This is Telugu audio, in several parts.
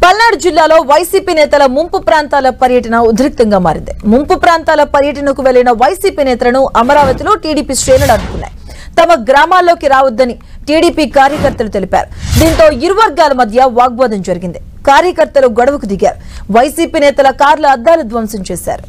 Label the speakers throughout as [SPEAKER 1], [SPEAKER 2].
[SPEAKER 1] పల్నాడు జిల్లాలో వైసీపీ నేతల ముంపు ప్రాంతాల పర్యటన ఉద్రిక్తంగా మారింది. ముంపు ప్రాంతాల పర్యటనకు వెళ్లిన వైసీపీ నేతలను అమరావతిలో టీడీపీ శ్రేణులు అడ్డుకున్నాయి. తమ గ్రామాల్లోకి రావద్దని టీడీపీ కార్యకర్తలు తెలిపారు. దీంతో ఇరు వర్గాల మధ్య వాగ్వాదం జరిగింది. కార్యకర్తలు గొడవకు దిగారు. వైసీపీ నేతల కార్ల అద్దాలు ధ్వంసం చేశారు.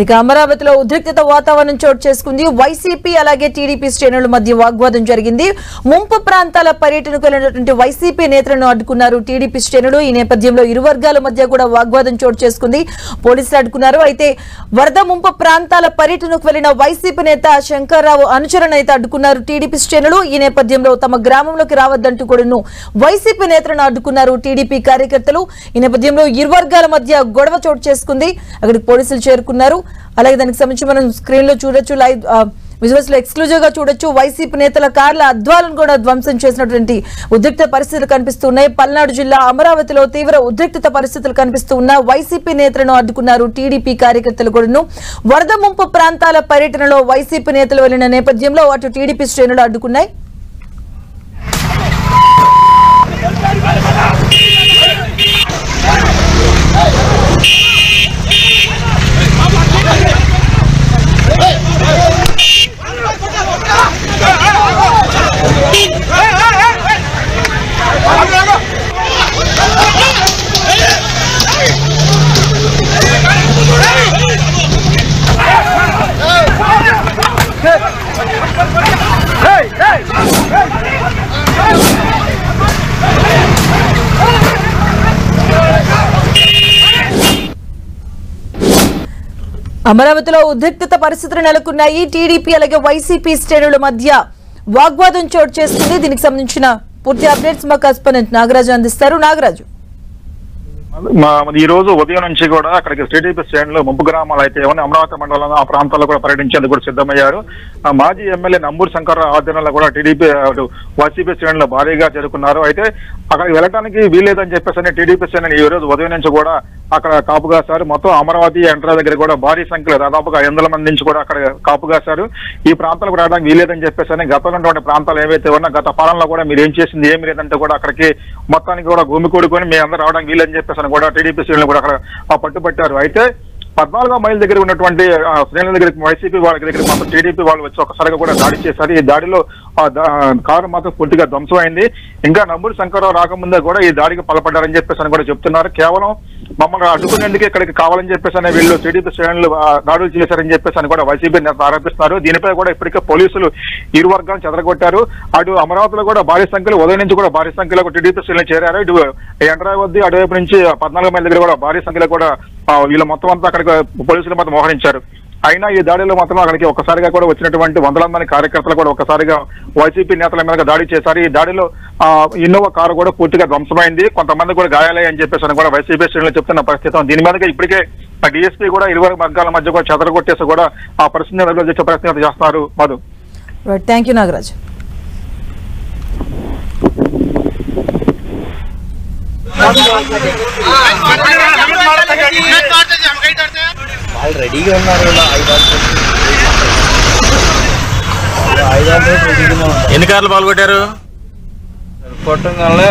[SPEAKER 1] ఇక అమరావతిలో ఉద్రిక్తత వాతావరణం చోటు చేసుకుంది. వైసీపీ అలాగే టీడీపీ శ్రేణుల మధ్య వాగ్వాదం జరిగింది. ముంపు ప్రాంతాల పర్యటనకు వెళ్లినటువంటి వైసీపీ నేతలను అడ్డుకున్నారు టీడీపీ శ్రేణులు. ఈ నేపథ్యంలో ఇరు వర్గాల మధ్య కూడా వాగ్వాదం చోటు చేసుకుంది. పోలీసులు అడ్డుకున్నారు. అయితే వరద ముంపు ప్రాంతాల పర్యటనకు వెళ్లిన వైసీపీ నేత శంకర్రావు అనుచరణ అయితే అడ్డుకున్నారు టీడీపీ శ్రేణులు. ఈ నేపథ్యంలో తమ గ్రామంలోకి రావద్దంటూ కూడా వైసీపీ నేతలను అడ్డుకున్నారు టీడీపీ కార్యకర్తలు. ఈ నేపథ్యంలో ఇరు వర్గాల మధ్య గొడవ చోటు చేసుకుంది. అక్కడికి పోలీసులు చేరుకున్నారు. అలాగే దానికి సంబంధించి మనం స్క్రీన్ లో చూడొచ్చు, లైవ్ విజువల్స్ లో ఎక్స్క్లూజివ్ గా చూడొచ్చు. వైసీపీ నేతల కార్ల అద్వాలను కూడా ధ్వంసం చేసినటువంటి ఉద్రిక్త పరిస్థితులు కనిపిస్తున్నాయి. పల్నాడు జిల్లా అమరావతిలో తీవ్ర ఉద్రిక్త పరిస్థితులు కనిపిస్తున్న వైసీపీ నేతలను అడ్డుకున్నారు టీడీపీ కార్యకర్తలు కూడా. వరద ముంపు ప్రాంతాల పర్యటనలో వైసీపీ నేతలు వెళ్లిన నేపథ్యంలో అటు టీడీపీ శ్రేణులు అడ్డుకున్నాయి. అమరావతిలో ఉద్రిక్తత పరిస్థితులు నెలకొన్నాయి. టీడీపీ అలాగే వైసీపీ శ్రేణుల మధ్య వాగ్వాదం చోటు చేసుకుంది. దీనికి సంబంధించిన పూర్తి అప్డేట్స్ మా కరెస్పాండెంట్ నాగరాజు అందిస్తారు. నాగరాజు,
[SPEAKER 2] ఈ రోజు ఉదయం నుంచి కూడా అక్కడికి టీడీపీ శ్రేణులు ముంపు గ్రామాలు అయితే ఏమన్నా అమరావతి మండలంలో ఆ ప్రాంతాల్లో కూడా పర్యటించేందుకు కూడా సిద్ధమయ్యారు. మాజీ ఎమ్మెల్యే నంబూరు శంకర్రావు ఆధ్వర్యంలో కూడా టీడీపీ వైసీపీ శ్రేణులు భారీగా చేరుకున్నారు. అయితే అక్కడికి వెళ్ళడానికి వీల్లేదని చెప్పేసి టీడీపీ శ్రేణులు ఈ రోజు ఉదయం నుంచి కూడా అక్కడ కాపు కాశారు. మొత్తం అమరావతి ఎంట్రా దగ్గర కూడా భారీ సంఖ్యలో దాదాపుగా 500 మంది నుంచి కూడా అక్కడ కాపు కాశారు. ఈ ప్రాంతాలకు రావడానికి వీల్లేదని చెప్పేసి గతంలో ఉన్నటువంటి ప్రాంతాలు ఏవైతే ఉన్నా గత పాలనలో కూడా మీరు ఏం చేసింది ఏమి లేదంటే కూడా అక్కడికి మొత్తానికి కూడా భూమి కూడుకొని మీ అందరూ రావడానికి వీల్లేదని చెప్పేసి కూడా టీడీపీ శ్రేణులు కూడా అక్కడ పట్టుబట్టారు. అయితే 14వ మైల్ దగ్గర ఉన్నటువంటి శ్రేణుల దగ్గరికి వైసీపీ వాళ్ళ దగ్గర మాత్రం టీడీపీ వాళ్ళు వచ్చి ఒకసారిగా కూడా దాడి చేశారు. ఈ దాడిలో కారు మాత్రం పూర్తిగా ధ్వంసమైంది. ఇంకా నంబూరు శంకర్రావు రాకముందే కూడా ఈ దాడికి పాల్పడ్డారని చెప్పేసి కూడా చెప్తున్నారు. కేవలం మమ్మల్ని అడ్డుకునేందుకు ఇక్కడికి కావాలని చెప్పేసి వీళ్ళు టీడీపీ శ్రేణులు దాడులు చేశారని చెప్పేసి కూడా వైసీపీ నేతలు ఆరోపిస్తున్నారు. దీనిపై కూడా ఇప్పటికే పోలీసులు ఇరు వర్గాలను చెదరగొట్టారు. అటు అమరావతిలో కూడా భారీ సంఖ్యలో ఉదయం నుంచి కూడా భారీ సంఖ్యలో టీడీపీ శ్రేణులు చేరారు. ఇటు ఎండ్రావద్ది అటువైపు నుంచి 14 మైల్ దగ్గర కూడా భారీ సంఖ్యలో కూడా వీళ్ళ మొత్తం అంతా అక్కడికి పోలీసులు మాత్రం మోహరించారు. అయినా ఈ దాడిలో మాత్రం అక్కడికి ఒక్కసారిగా కూడా వచ్చినటువంటి 100 మంది కార్యకర్తలు కూడా ఒక్కసారిగా వైసీపీ నేతల మీద దాడి చేశారు. ఈ దాడిలో ఇన్నోవా కారు కూడా పూర్తిగా ధ్వంసమైంది. కొంతమంది కూడా గాయాలయ్యని చెప్పేసి కూడా వైసీపీ శ్రేణులు చెప్తున్న పరిస్థితి. దీని మీద ఇప్పటికే డీఎస్పీ కూడా ఇరు వర్గాల మధ్య కూడా చెదరగొట్టేసి కూడా ఆ పరిస్థితిని ప్రయత్నం చేస్తున్నారు. Madhu,
[SPEAKER 1] thank you Nagaraj.
[SPEAKER 3] రెడీగా ఉన్నారు.
[SPEAKER 4] ఎన్ని కార్లు పాల్గొట్టారు?
[SPEAKER 3] కొట్టంగానే